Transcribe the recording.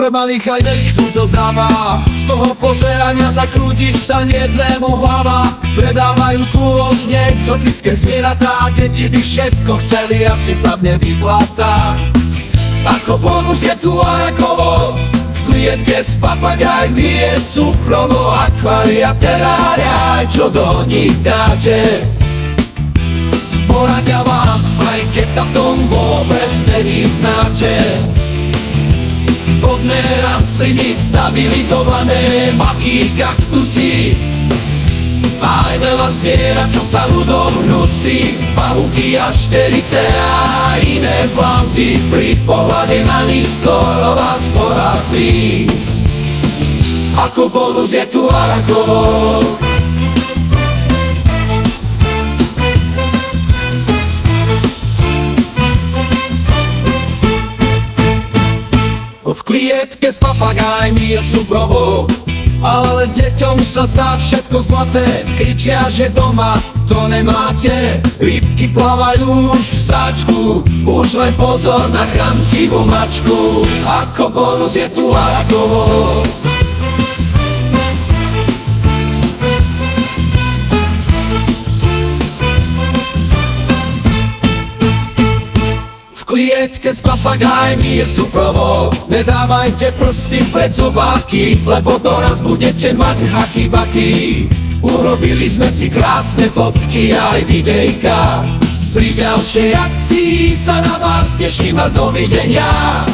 malých aj nech to záva. Z toho požerania zakrútiš sa nejednému hlava. Predávajú tu ložne exotické zvieratá. Deti by všetko chceli, asi pravne vyplatá. Ako bonus je tu arakovo, v klietke s papagajmi je súprovo. Akvária, terária, aj čo do nich dáte, poradia vám, aj keď sa v tom vôbec nevyznáte. Vodné rastliny, stabilizované maky, kaktusy, aj veľa zviera, čo sa ľudom hnusí. Pavúky a šterice a iné vlasy, pri pohľade na nich skoro vás porazí. Ako bonus je tu arakovo, v klietke s papagajmi je súprovo. Ale deťom sa zdá všetko zlaté, kričia, že doma to nemáte. Rybky plavajú už v sáčku, už len pozor na chamtivú mačku. Ako bonus je tu arakovo, v klietke s papagajmi je súprovo. Nedávajte prsty pred zobáky, lebo doraz budete mať haky-baky. Urobili sme si krásne fotky aj videjka. Pri ďalšej akcii sa na vás teším a dovidenia.